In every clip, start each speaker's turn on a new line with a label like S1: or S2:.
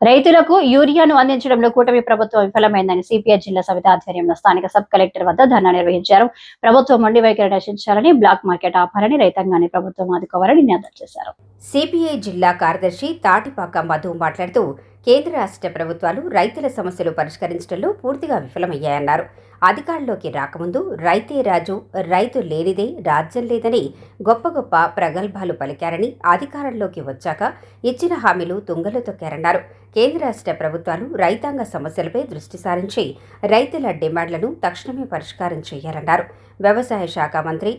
S1: రైతులకు యూరియాను అందించడంలో కూటమి ప్రభుత్వం విఫలమైందని సిపిఐ జిల్లా సమితి ఆధ్వర్యంలో స్థానిక సబ్ కలెక్టర్ వద్ద ధర్నా నిర్వహించారు. ప్రభుత్వం మొండి వైఖరి రక్షించాలని, బ్లాక్ మార్కెట్ ఆపాలని, రైతాంగాన్ని ప్రభుత్వం ఆదుకోవాలని నినాదాలు చేశారు.
S2: సిపిఐ జిల్లా కార్యదర్శి తాటిపాక మధు మాట్లాడుతూ కేంద్ర రాష్ట్ర ప్రభుత్వాలు రైతుల సమస్యలు పరిష్కరించడంలో పూర్తిగా విఫలమయ్యాయన్నారు. అధికారంలోకి రాకముందు రైతే రాజు, రైతు లేనిదే రాజ్యం లేదని గొప్ప గొప్ప ప్రగల్భాలు పలికారని, అధికారంలోకి వచ్చాక ఇచ్చిన హామీలు తుంగలో తొక్కారన్నారు. కేంద్ర రాష్ట్ర ప్రభుత్వాలు రైతాంగ సమస్యలపై దృష్టి సారించి రైతుల డిమాండ్లను తక్షణమే పరిష్కారం చేయాలన్నారు. వ్యవసాయ శాఖ మంత్రి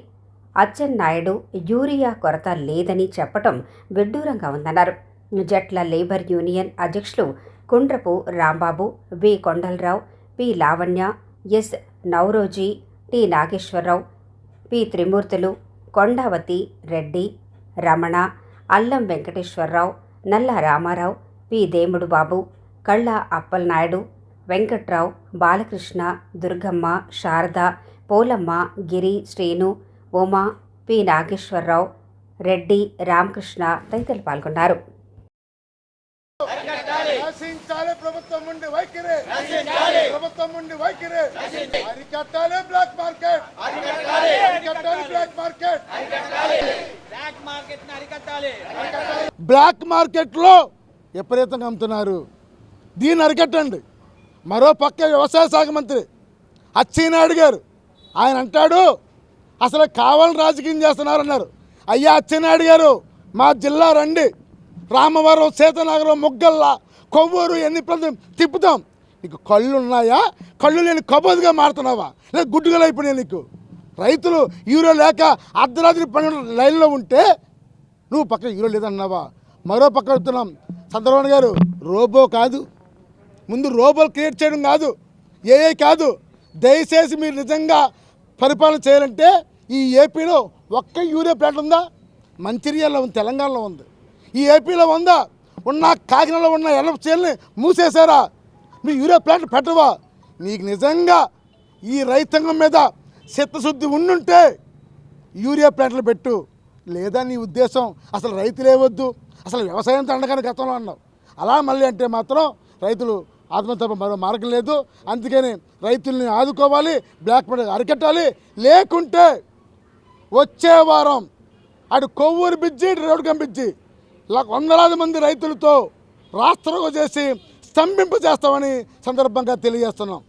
S2: అచ్చెన్నాయుడు యూరియా కొరత లేదని చెప్పటం విడ్డూరంగా ఉందన్నారు. జట్ల లేబర్ యూనియన్ అధ్యక్షులు Kundrapu Rambabu, V Kondalarao, P Lavanya, S Naoroji, T Nageswararao, P Trimurthulu, Kondavathi Reddy, Ramana, Allam Venkateswararao, Nalla Ramarao, P Demudu Babu, Kalla Appalanaidu, Venkatrao, Balakrishna, Durgamma, Sarada, Polamma, Giri, Srinu, Uma, P Nageswararao, Reddy, Ramakrishna తదితరులు పాల్గొన్నారు.
S3: ప్రభుత్వం నుండి వైఖరి, ప్రభుత్వం నుండి వైఖరి, అరికట్టాలి బ్లాక్ మార్కెట్, అరికట్టాలి బ్లాక్ మార్కెట్, బ్లాక్ మార్కెట్ లో విపరీతంగా అమ్ముతున్నారు. దీన్ని అరికట్టండి. మరో పక్క వ్యవసాయ శాఖ మంత్రి అచ్చెన్నాయుడు గారు ఆయన అంటాడు, అసలు కావాలని రాజకీయం చేస్తున్నారన్నారు. అయ్యా అచ్చెన్నాయుడు గారు, మా జిల్లా రండి, రామవరం, సీతనగరం, ముగ్గల్లా, కొవ్వూరు ఎన్ని ప్రజలు తిప్పుతాం. నీకు కళ్ళు ఉన్నాయా? కళ్ళు లేని కబోదుగా మారుతున్నావా? లేదా గుడ్డుగా అయిపోయినాయి నీకు? రైతులు యూరియా లేక అర్ధరాత్రి 12 లైన్లో ఉంటే నువ్వు పక్కన యూరియా లేదన్నావా? మరో పక్క వెళ్తున్నాం. చంద్రబాబు గారు రోబో కాదు, ముందు రోబోలు క్రియేట్ చేయడం కాదు, ఏఏ కాదు. దయచేసి మీరు నిజంగా పరిపాలన చేయాలంటే ఈ ఏపీలో ఒక్క యూరియా ప్లాంట్ ఉందా? మంచిర్యాలలో ఉంది, తెలంగాణలో ఉంది. ఈ ఏపీలో ఉందా? ఉన్న కాకినాడలో ఉన్న ఎల్ఎఫ్సీఎల్ని మూసేశారా? మీ యూరియా ప్లాంట్ పెట్టవా? నీకు నిజంగా ఈ రైతాంగం మీద చిత్తశుద్ధి ఉండుంటే యూరియా ప్లాంట్లు పెట్టు. లేదా నీ ఉద్దేశం అసలు రైతులే వద్దు, అసలు వ్యవసాయంతో అండగానే గతంలో అన్నావు. అలా మళ్ళీ అంటే మాత్రం రైతులు ఆత్మహత్య మరో మార్గం లేదు. అందుకని రైతుల్ని ఆదుకోవాలి, బ్లాక్ మార్కెట్ అరికట్టాలి. లేకుంటే వచ్చే వారం అటు కొవ్వూరు బిజ్జి, రోడ్డు కంపించి వందలాది మంది రైతులతో రాష్ట్రంలో చేసి స్తంభింప చేస్తామని సందర్భంగా తెలియజేస్తున్నాం.